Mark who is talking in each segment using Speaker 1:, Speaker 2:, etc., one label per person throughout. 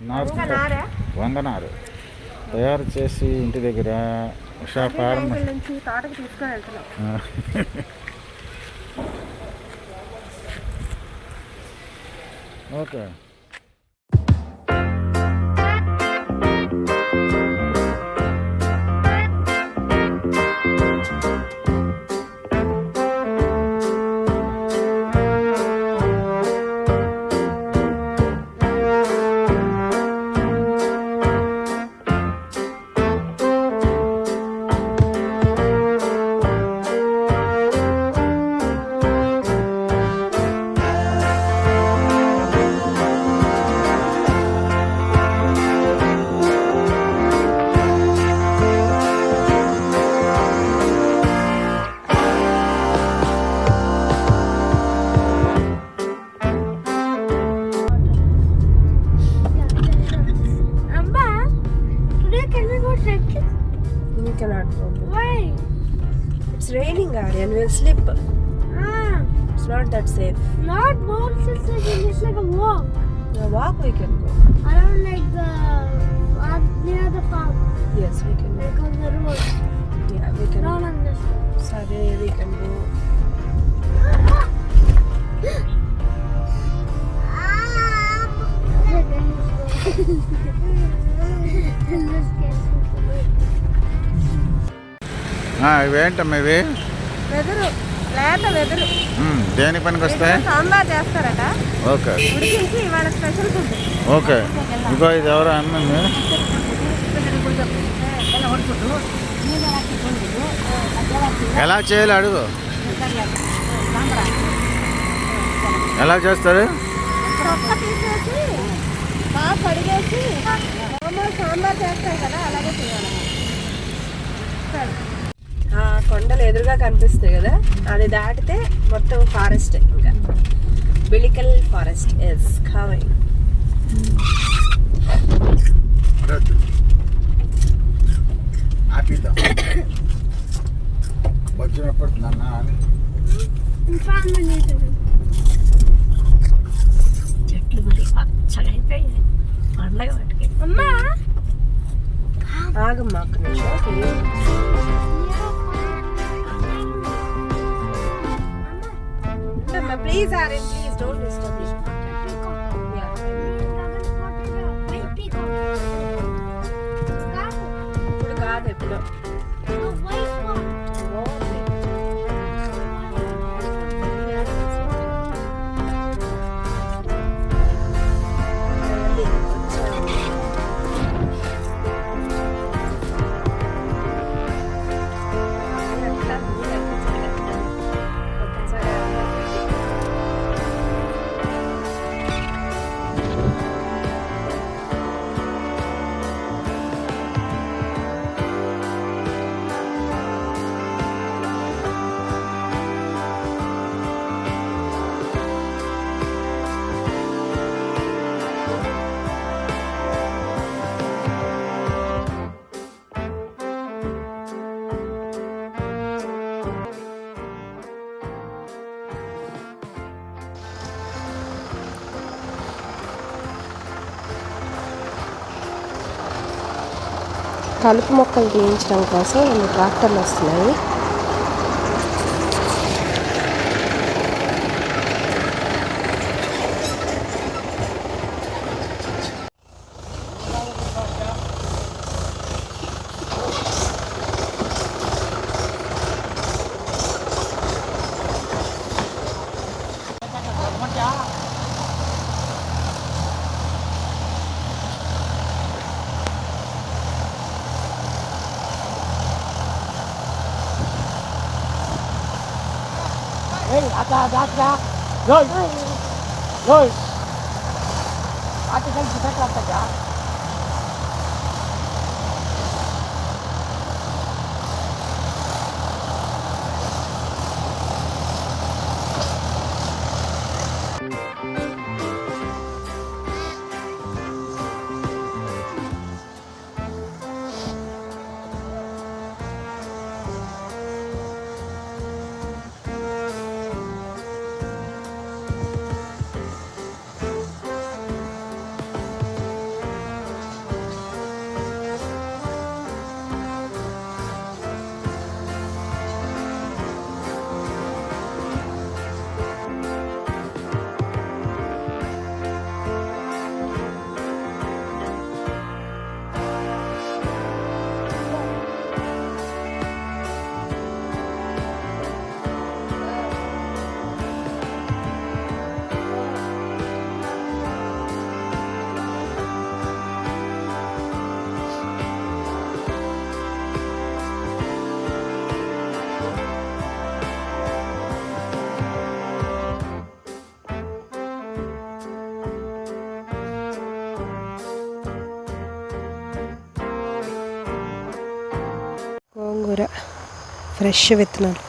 Speaker 1: నారుతో వంగనారు తయారు చేసి ఇంటి దగ్గర ఉషా ఫార్మ్
Speaker 2: నుంచి తోటకి తీసుకొని వెళ్తున్నాం.
Speaker 1: Okay.
Speaker 2: We cannot go. Why? It's raining, Aryan. We'll slip. It's not that safe.
Speaker 3: Not boats, it's like a walk.
Speaker 2: A walk we can go.
Speaker 3: Around like near the farm.
Speaker 2: Yes, we can go.
Speaker 3: Like on the road.
Speaker 2: Yeah, we can
Speaker 3: Not
Speaker 2: go.
Speaker 3: on this.
Speaker 2: Sorry, we can go.
Speaker 1: ఇవేంటమ్మా ఇవి?
Speaker 2: Weather, లేత weather.
Speaker 1: దేనికి పనికి వస్తాయి?
Speaker 2: సాంబార్ చేస్తారట.
Speaker 1: Okay.
Speaker 2: ఉడికించి ఇవాళ special food.
Speaker 1: Okay. ఇంకో ఇది ఎవరో అమ్మింది. ఎలా చేయాలి అడుగు. ఎలా చేస్తారు?
Speaker 2: తీసేసి బాగా కడిగేసి సాంబార్ చేస్తాం కదా, అలాగే చేయాలి. కొండలు ఎదురుగా కనిపిస్తాయి కదా, అది దాటితే మొత్తం ఫారెస్ట్. ఇంకా బిలికల్ ఫారెస్ట్ ఇస్ కమింగ్. చెట్లు మరి పచ్చగా అయిపోయాయి పండగ వాటికి. అమ్మా ఆగమ్మా ఒక్క నిమిషం. Please, Aaron, please don't disturb me. Yeah. ఇప్పుడు కాదు, ఎప్పుడు. కలుపు మొక్కలు తీయించడం కోసం 2 ట్రాక్టర్లు వస్తున్నాయి. గోంగూర ఫ్రెష్ విత్తనాలు.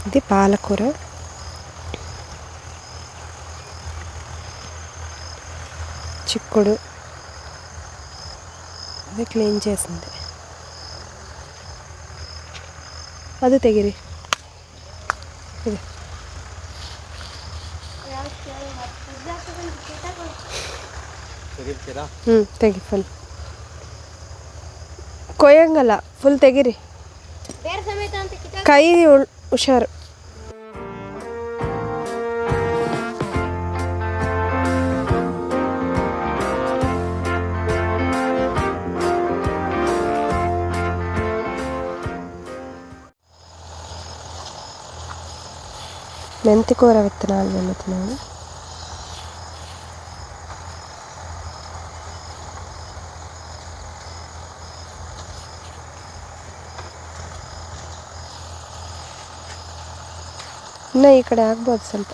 Speaker 2: ఇది పాలకూర, చిక్కుడు, అది క్లీన్ చేసింది. అది తెగిరి ఇది ತೆಗಿ ಫುಲ್ ಕೊಯ್ಯಂಗಲ್ಲ, ಫುಲ್ ತೆಗಿರಿ, ಕೈ ಹುಷಾರು. మెంతికూర విత్తనాలు వెళ్తున్నాను. ಇನ್ನು ಈ ಕಡೆ ಆಗ್ಬೋದು ಸ್ವಲ್ಪ.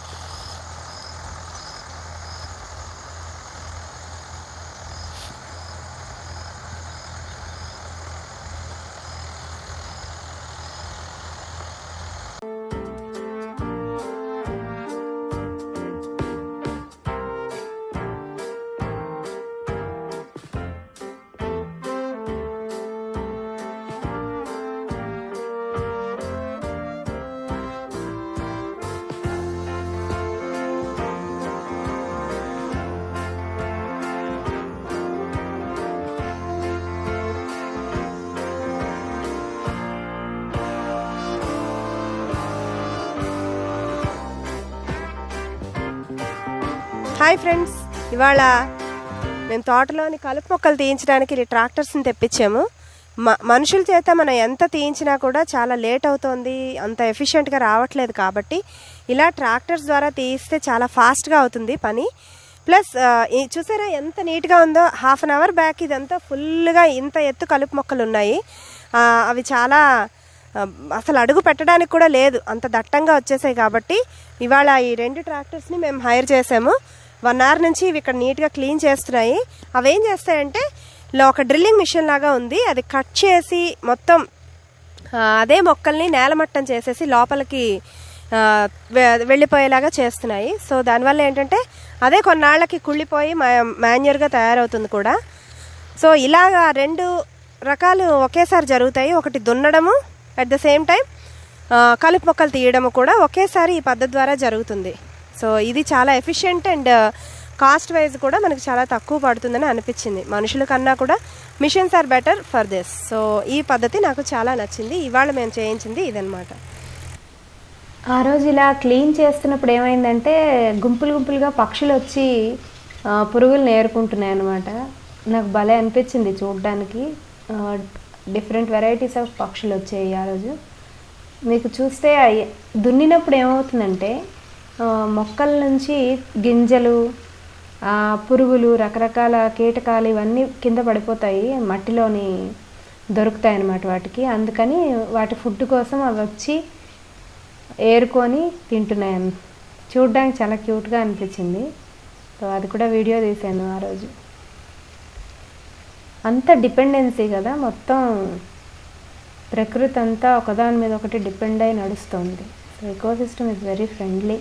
Speaker 2: హాయ్ ఫ్రెండ్స్, ఇవాళ మేము తోటలోని కలుపు మొక్కలు తీయించడానికి ట్రాక్టర్స్ని తెప్పించాము. మనుషుల చేత మనం ఎంత తీయించినా కూడా చాలా లేట్ అవుతుంది, అంత ఎఫిషియెంట్గా రావట్లేదు. కాబట్టి ఇలా ట్రాక్టర్స్ ద్వారా తీయిస్తే చాలా ఫాస్ట్గా అవుతుంది పని. ప్లస్ చూసారా ఎంత నీట్గా ఉందో. హాఫ్ అన్ అవర్ బ్యాక్ ఇదంతా ఫుల్గా ఇంత ఎత్తు కలుపు మొక్కలు ఉన్నాయి. అవి చాలా అసలు అడుగు పెట్టడానికి కూడా లేదు, అంత దట్టంగా వచ్చేసాయి. కాబట్టి ఇవాళ ఈ 2 ట్రాక్టర్స్ని మేము హైర్ చేసాము. 1 అవర్ నుంచి ఇవి ఇక్కడ నీట్గా క్లీన్ చేస్తున్నాయి. అవి ఏం చేస్తాయంటే ఒక డ్రిల్లింగ్ మిషన్ లాగా ఉంది, అది కట్ చేసి మొత్తం అదే మొక్కల్ని నేలమట్టం చేసేసి లోపలికి వెళ్ళిపోయేలాగా చేస్తున్నాయి. సో దానివల్ల ఏంటంటే అదే కొన్నాళ్ళకి కుళ్ళిపోయి మాన్యూర్గా తయారవుతుంది కూడా. సో ఇలాగా 2 రకాలు ఒకేసారి జరుగుతాయి. ఒకటి దున్నడము, అట్ ద సేమ్ టైం కలుపు మొక్కలు తీయడము కూడా ఒకేసారి ఈ పద్ధతి ద్వారా జరుగుతుంది. సో ఇది చాలా ఎఫిషియెంట్ అండ్ కాస్ట్ వైజ్ కూడా మనకు చాలా తక్కువ పడుతుందని అనిపించింది. మనుషుల కన్నా కూడా machines are better for this. So ఈ పద్ధతి నాకు చాలా నచ్చింది. ఇవాళ మేము చేయించింది ఇదనమాట.
Speaker 4: ఆ రోజు ఇలా క్లీన్ చేస్తున్నప్పుడు ఏమైందంటే గుంపులుగా పక్షులు వచ్చి పురుగులు నేర్కుంటున్నాయి అన్నమాట. నాకు భలే అనిపించింది చూడడానికి. డిఫరెంట్ వెరైటీస్ ఆఫ్ పక్షులు వచ్చాయి ఆ రోజు. మీకు చూస్తే దున్నినప్పుడు ఏమవుతుందంటే మొక్కల నుంచి గింజలు, పురుగులు, రకరకాల కీటకాలు ఇవన్నీ కింద పడిపోతాయి, మట్టిలోని దొరుకుతాయి అన్నమాట వాటికి. అందుకని వాటి ఫుడ్ కోసం అవి వచ్చి ఏరుకొని తింటున్నాయి. చూడడానికి చాలా క్యూట్గా అనిపించింది. సో అది కూడా వీడియో తీశాను ఆ రోజు. అంత డిపెండెన్సీ కదా, మొత్తం ప్రకృతి అంతా ఒకదాని మీద ఒకటి డిపెండ్ అయి నడుస్తుంది. So ecosystem is very friendly.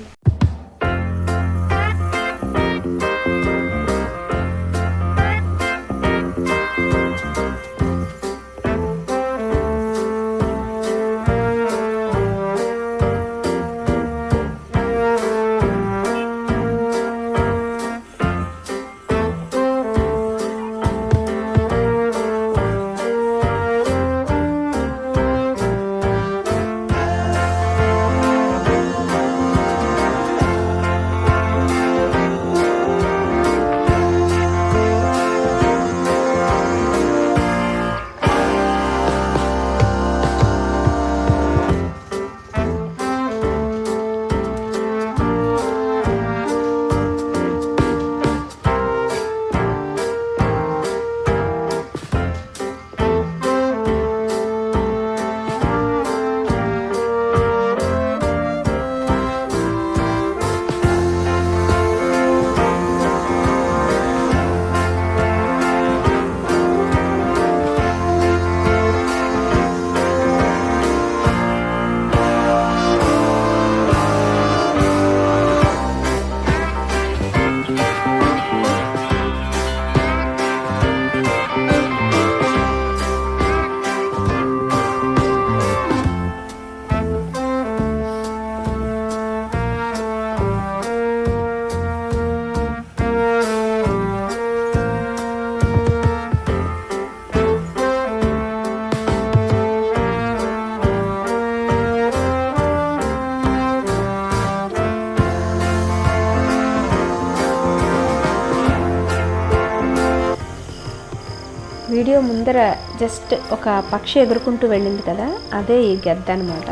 Speaker 4: Video ముందర జస్ట్ ఒక పక్షి ఎగురుకుంటూ వెళ్ళింది కదా, అదే ఈ గద్ద అనమాట.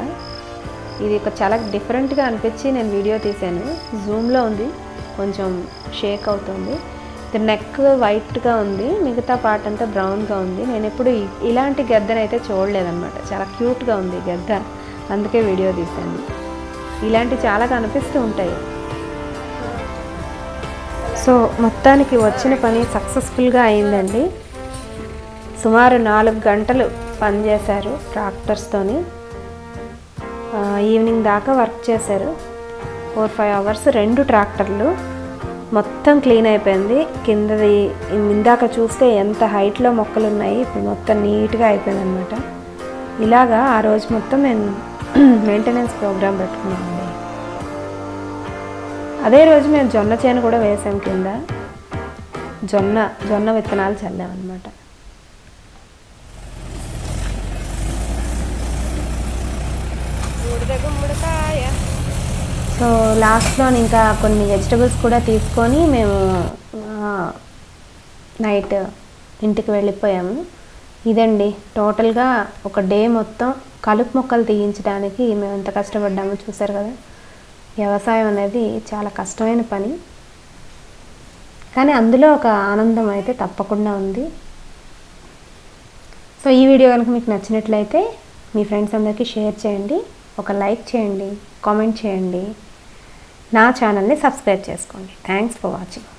Speaker 4: ఇది చాలా డిఫరెంట్గా అనిపించి నేను వీడియో తీశాను. జూమ్లో ఉంది, కొంచెం షేక్ అవుతుంది. ఇది నెక్ వైట్గా ఉంది, మిగతా పార్ట్ అంతా బ్రౌన్గా ఉంది. నేను ఎప్పుడు ఇలాంటి గద్దనైతే చూడలేదన్నమాట. చాలా క్యూట్గా ఉంది ఈ గద్ద, అందుకే వీడియో తీశాను. ఇలాంటివి చాలా కనిపిస్తూ ఉంటాయి. సో మొత్తానికి వచ్చిన పని సక్సెస్ఫుల్గా అయిందండి. సుమారు 4 గంటలు పనిచేశారు ట్రాక్టర్స్తోని. ఈవినింగ్ దాకా వర్క్ చేశారు. 4-5 అవర్స్ 2 ట్రాక్టర్లు. మొత్తం క్లీన్ అయిపోయింది. కిందది ఇందాక చూస్తే ఎంత హైట్లో మొక్కలు ఉన్నాయి, ఇప్పుడు మొత్తం నీట్గా అయిపోయింది అనమాట. ఇలాగా ఆ రోజు మొత్తం మేము మెయింటెనెన్స్ ప్రోగ్రామ్ పెట్టుకున్నామండి. అదే రోజు మేము జొన్న చేను కూడా వేసాం. కింద జొన్న విత్తనాలు చల్లామన్నమాట. సో లాస్ట్లో ఇంకా కొన్ని వెజిటబుల్స్ కూడా తీసుకొని మేము నైట్ ఇంటికి వెళ్ళిపోయాము. ఇదండి టోటల్గా ఒక డే మొత్తం కలుపు మొక్కలు తీయించడానికి మేము ఎంత కష్టపడ్డామో చూసారు కదా. వ్యవసాయం అనేది చాలా కష్టమైన పని, కానీ అందులో ఒక ఆనందం అయితే తప్పకుండా ఉంది. సో ఈ వీడియో కనుక మీకు నచ్చినట్లయితే మీ ఫ్రెండ్స్ అందరికీ షేర్ చేయండి, ఒక లైక్ చేయండి, కామెంట్ చేయండి, నా ఛానల్ని సబ్స్క్రైబ్ చేసుకోండి. Thanks for watching.